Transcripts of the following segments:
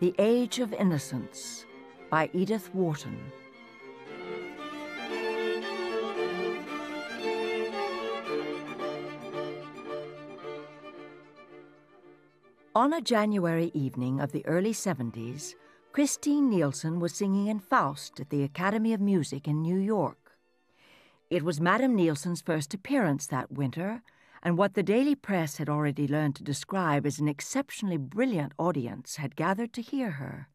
The Age of Innocence by Edith Wharton. On a January evening of the early 70s, Christine Nielsen was singing in Faust at the Academy of Music in New York. It was Madame Nielsen's first appearance that winter, and what the daily press had already learned to describe as an exceptionally brilliant audience had gathered to hear her.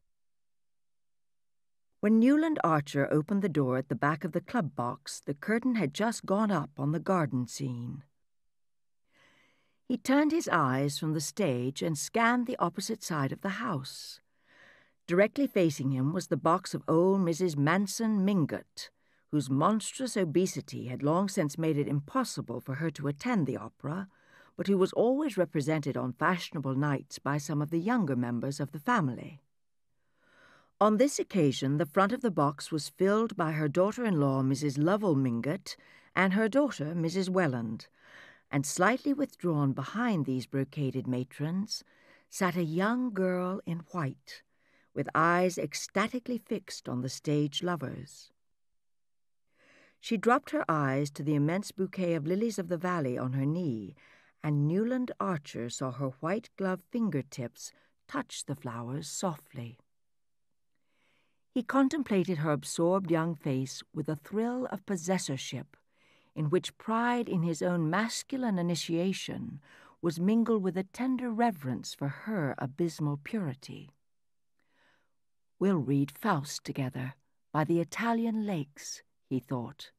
When Newland Archer opened the door at the back of the club box, the curtain had just gone up on the garden scene. He turned his eyes from the stage and scanned the opposite side of the house. Directly facing him was the box of old Mrs. Manson Mingott, whose monstrous obesity had long since made it impossible for her to attend the opera, but who was always represented on fashionable nights by some of the younger members of the family. On this occasion, the front of the box was filled by her daughter-in-law, Mrs. Lovell Mingott, and her daughter, Mrs. Welland, and slightly withdrawn behind these brocaded matrons sat a young girl in white, with eyes ecstatically fixed on the stage lovers. She dropped her eyes to the immense bouquet of lilies of the valley on her knee, and Newland Archer saw her white-gloved fingertips touch the flowers softly. He contemplated her absorbed young face with a thrill of possessorship, in which pride in his own masculine initiation was mingled with a tender reverence for her abysmal purity. "We'll read Faust together, by the Italian lakes," he thought,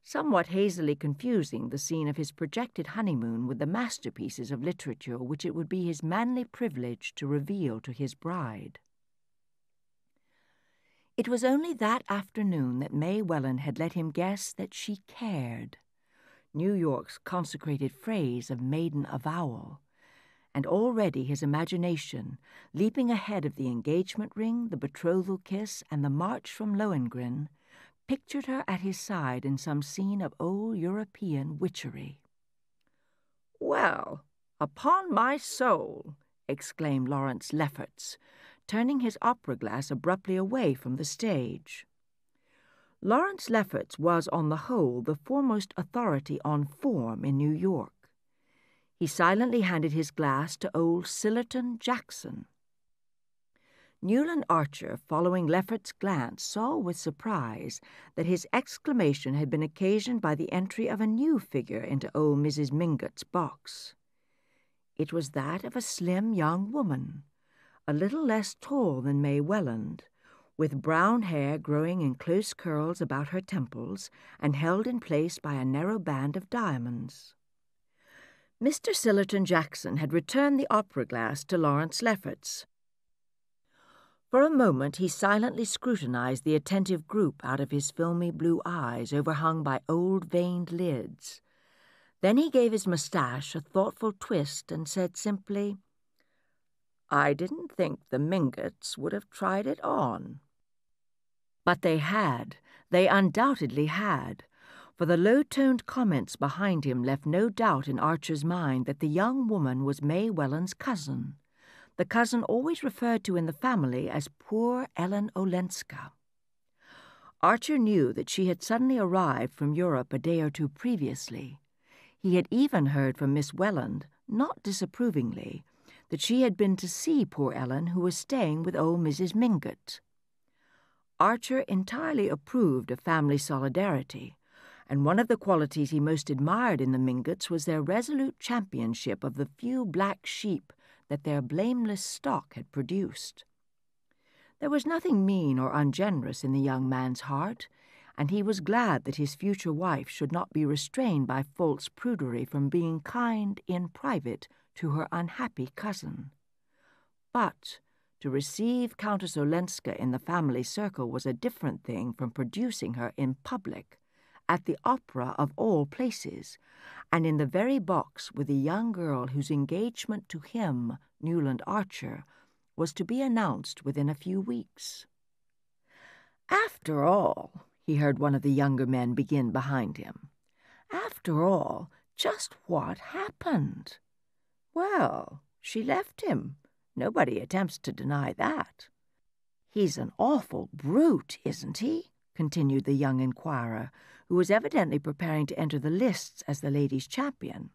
somewhat hazily confusing the scene of his projected honeymoon with the masterpieces of literature which it would be his manly privilege to reveal to his bride. It was only that afternoon that May Welland had let him guess that she cared, New York's consecrated phrase of maiden avowal, and already his imagination, leaping ahead of the engagement ring, the betrothal kiss, and the march from Lohengrin, pictured her at his side in some scene of old European witchery. "Well, upon my soul!" exclaimed Lawrence Lefferts, turning his opera-glass abruptly away from the stage. Lawrence Lefferts was, on the whole, the foremost authority on form in New York. He silently handed his glass to old Sillerton Jackson. Newland Archer, following Lefferts' glance, saw with surprise that his exclamation had been occasioned by the entry of a new figure into old Mrs. Mingott's box. It was that of a slim young woman, a little less tall than May Welland, with brown hair growing in close curls about her temples and held in place by a narrow band of diamonds. Mr. Sillerton Jackson had returned the opera-glass to Lawrence Lefferts. For a moment he silently scrutinized the attentive group out of his filmy blue eyes overhung by old veined lids. Then he gave his moustache a thoughtful twist and said simply, "I didn't think the Mingotts would have tried it on." But they had. They undoubtedly had, for the low-toned comments behind him left no doubt in Archer's mind that the young woman was May Welland's cousin, the cousin always referred to in the family as poor Ellen Olenska. Archer knew that she had suddenly arrived from Europe a day or two previously. He had even heard from Miss Welland, not disapprovingly, that she had been to see poor Ellen, who was staying with old Mrs. Mingott. Archer entirely approved of family solidarity, and one of the qualities he most admired in the Mingotts was their resolute championship of the few black sheep that their blameless stock had produced. There was nothing mean or ungenerous in the young man's heart, and he was glad that his future wife should not be restrained by false prudery from being kind in private to her unhappy cousin. But to receive Countess Olenska in the family circle was a different thing from producing her in public, at the opera of all places, and in the very box with a young girl whose engagement to him, Newland Archer, was to be announced within a few weeks. "After all," he heard one of the younger men begin behind him, "after all, just what happened?" "Well, she left him," Nobody attempts to deny that. He's an awful brute, isn't he? Continued the young inquirer, who was evidently preparing to enter the lists as the ladies' champion.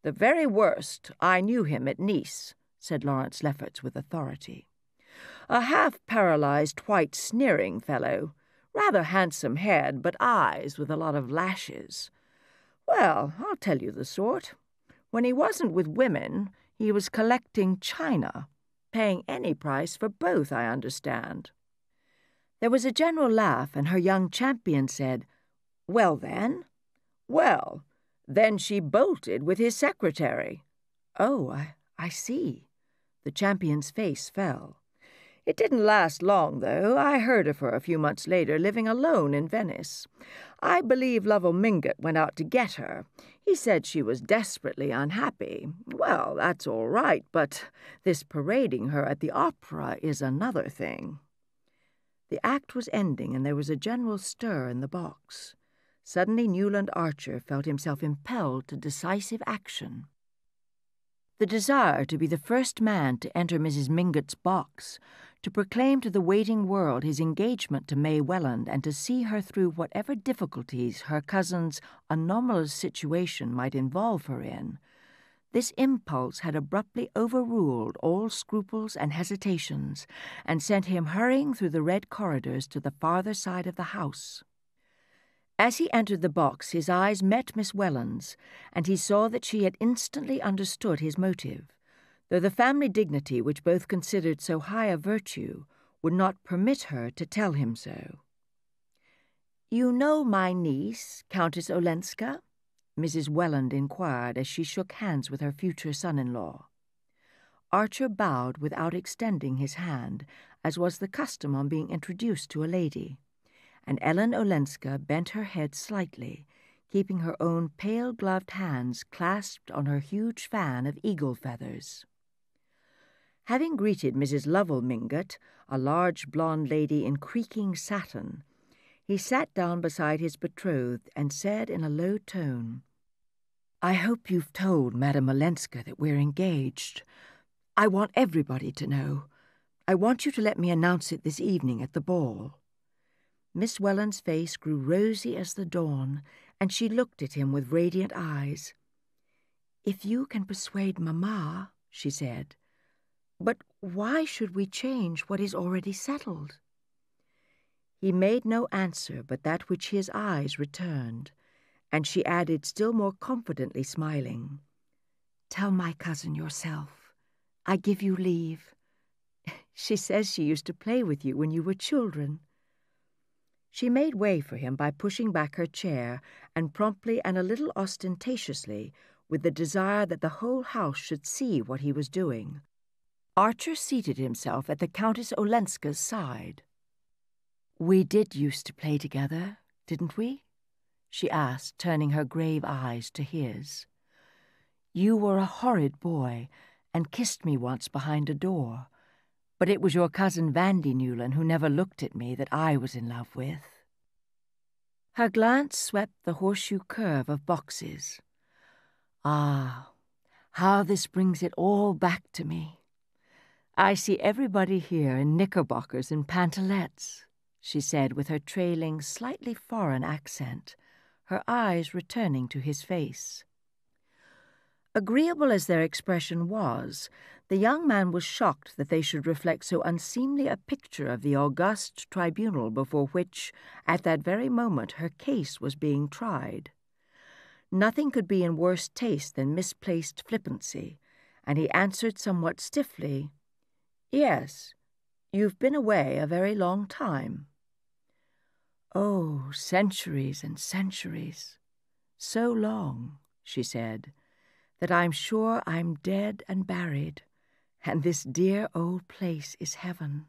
The very worst. I knew him at Nice, said Lawrence Lefferts with authority. A half-paralyzed, white, sneering fellow. Rather handsome head, but eyes with a lot of lashes. Well, I'll tell you the sort. When he wasn't with women, he was collecting china, paying any price for both, I understand. There was a general laugh, and her young champion said, Well, then? Well, then she bolted with his secretary. Oh, I see. The champion's face fell. It didn't last long, though. I heard of her a few months later, living alone in Venice. I believe Lovell Mingott went out to get her. He said she was desperately unhappy. Well, that's all right, but this parading her at the opera is another thing. The act was ending, and there was a general stir in the box. Suddenly Newland Archer felt himself impelled to decisive action. The desire to be the first man to enter Mrs. Mingott's box, to proclaim to the waiting world his engagement to May Welland, and to see her through whatever difficulties her cousin's anomalous situation might involve her in, this impulse had abruptly overruled all scruples and hesitations, and sent him hurrying through the red corridors to the farther side of the house. As he entered the box, his eyes met Miss Welland's, and he saw that she had instantly understood his motive, though the family dignity which both considered so high a virtue would not permit her to tell him so. "You know my niece, Countess Olenska?" Mrs. Welland inquired as she shook hands with her future son-in-law. Archer bowed without extending his hand, as was the custom on being introduced to a lady, and Ellen Olenska bent her head slightly, keeping her own pale-gloved hands clasped on her huge fan of eagle feathers. Having greeted Mrs. Lovell Mingott, a large blonde lady in creaking satin, he sat down beside his betrothed and said in a low tone, "I hope you've told Madame Olenska that we're engaged. I want everybody to know. I want you to let me announce it this evening at the ball." Miss Welland's face grew rosy as the dawn, and she looked at him with radiant eyes. "If you can persuade Mamma," she said. "But why should we change what is already settled?" He made no answer but that which his eyes returned, and she added, still more confidently smiling, "Tell my cousin yourself. I give you leave. She says she used to play with you when you were children." She made way for him by pushing back her chair, and promptly and a little ostentatiously, with the desire that the whole house should see what he was doing, Archer seated himself at the Countess Olenska's side. "We did used to play together, didn't we?" she asked, turning her grave eyes to his. "You were a horrid boy, and kissed me once behind a door, but it was your cousin Vandy Newland who never looked at me that I was in love with." Her glance swept the horseshoe curve of boxes. "Ah, how this brings it all back to me. I see everybody here in knickerbockers and pantalettes," she said with her trailing, slightly foreign accent, her eyes returning to his face. Agreeable as their expression was, the young man was shocked that they should reflect so unseemly a picture of the august tribunal before which, at that very moment, her case was being tried. Nothing could be in worse taste than misplaced flippancy, and he answered somewhat stiffly, "Yes, you've been away a very long time." "Oh, centuries and centuries. So long," she said, "that I'm sure I'm dead and buried, and this dear old place is heaven,"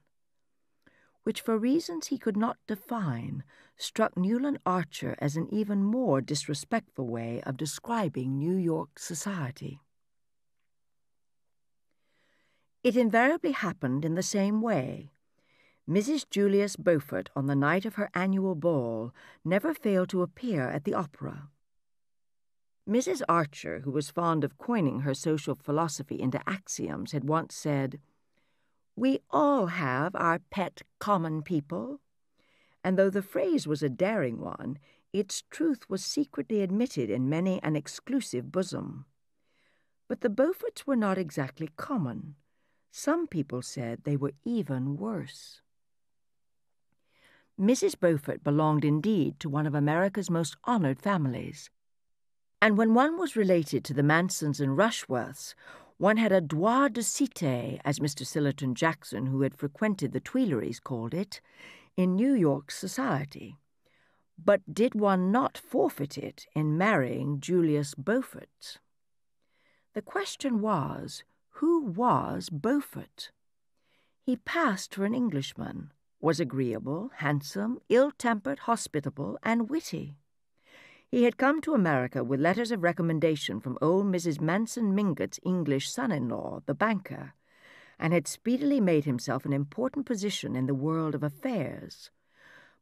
which, for reasons he could not define, struck Newland Archer as an even more disrespectful way of describing New York society. It invariably happened in the same way. Mrs. Julius Beaufort, on the night of her annual ball, never failed to appear at the opera. Mrs. Archer, who was fond of coining her social philosophy into axioms, had once said, We all have our pet common people. And though the phrase was a daring one, its truth was secretly admitted in many an exclusive bosom. But the Beauforts were not exactly common. Some people said they were even worse. Mrs. Beaufort belonged indeed to one of America's most honored families. And when one was related to the Mansons and Rushworths, one had a droit de cité, as Mr. Sillerton Jackson, who had frequented the Tuileries, called it, in New York society. But did one not forfeit it in marrying Julius Beaufort? The question was, who was Beaufort? He passed for an Englishman, was agreeable, handsome, ill-tempered, hospitable, and witty. He had come to America with letters of recommendation from old Mrs. Manson Mingott's English son-in-law, the banker, and had speedily made himself an important position in the world of affairs.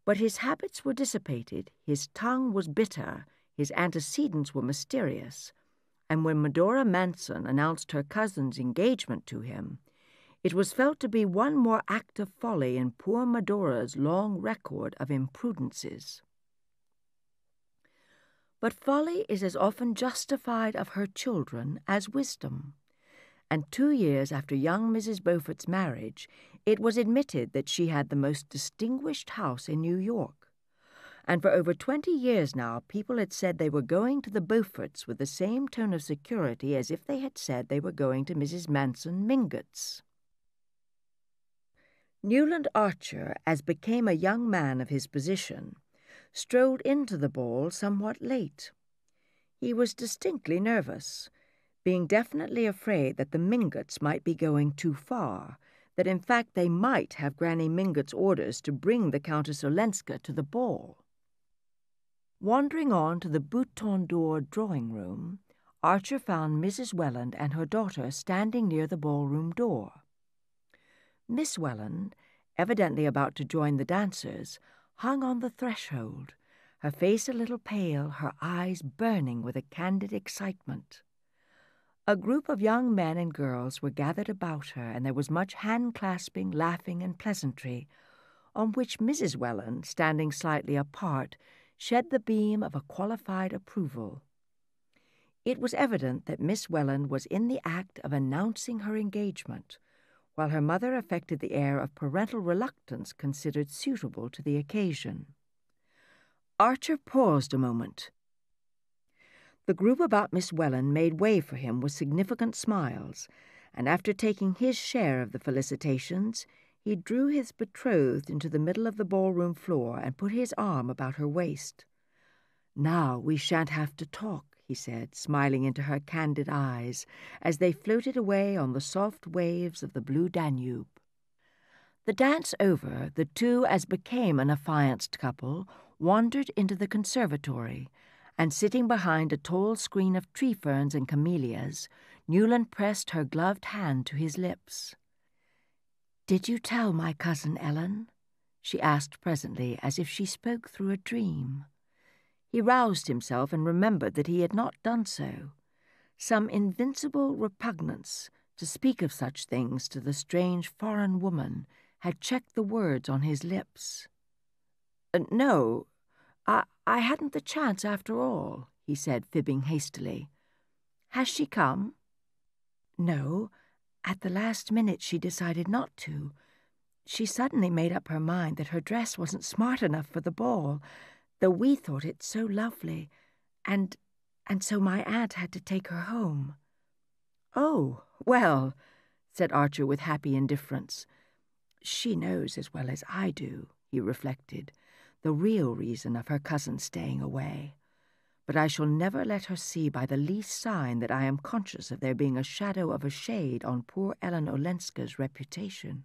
But his habits were dissipated, his tongue was bitter, his antecedents were mysterious, and when Medora Manson announced her cousin's engagement to him, it was felt to be one more act of folly in poor Medora's long record of imprudences. But folly is as often justified of her children as wisdom, and 2 years after young Mrs. Beaufort's marriage, it was admitted that she had the most distinguished house in New York. And for over 20 years now, people had said they were going to the Beauforts with the same tone of security as if they had said they were going to Mrs. Manson Mingott's. Newland Archer, as became a young man of his position, strolled into the ball somewhat late. He was distinctly nervous, being definitely afraid that the Mingotts might be going too far, that in fact they might have Granny Mingott's orders to bring the Countess Olenska to the ball. Wandering on to the Bouton d'Or drawing-room, Archer found Mrs. Welland and her daughter standing near the ballroom door. Miss Welland, evidently about to join the dancers, hung on the threshold, her face a little pale, her eyes burning with a candid excitement. A group of young men and girls were gathered about her, and there was much hand-clasping, laughing, and pleasantry, on which Mrs. Welland, standing slightly apart, shed the beam of a qualified approval. It was evident that Miss Welland was in the act of announcing her engagement, while her mother affected the air of parental reluctance considered suitable to the occasion. Archer paused a moment. The group about Miss Welland made way for him with significant smiles, and after taking his share of the felicitations, he drew his betrothed into the middle of the ballroom floor and put his arm about her waist. "Now we shan't have to talk," he said, smiling into her candid eyes as they floated away on the soft waves of the blue Danube. The dance over, the two, as became an affianced couple, wandered into the conservatory, and sitting behind a tall screen of tree ferns and camellias, Newland pressed her gloved hand to his lips. "Did you tell my cousin Ellen?" she asked presently, as if she spoke through a dream. He roused himself and remembered that he had not done so. Some invincible repugnance to speak of such things to the strange foreign woman had checked the words on his lips. "No, I hadn't the chance after all," he said, fibbing hastily. "Has she come?" "No. At the last minute she decided not to. She suddenly made up her mind that her dress wasn't smart enough for the ball, though we thought it so lovely, and so my aunt had to take her home." "Oh, well," said Archer with happy indifference. "She knows as well as I do," he reflected, "the real reason of her cousin staying away. But I shall never let her see by the least sign that I am conscious of there being a shadow of a shade on poor Ellen Olenska's reputation."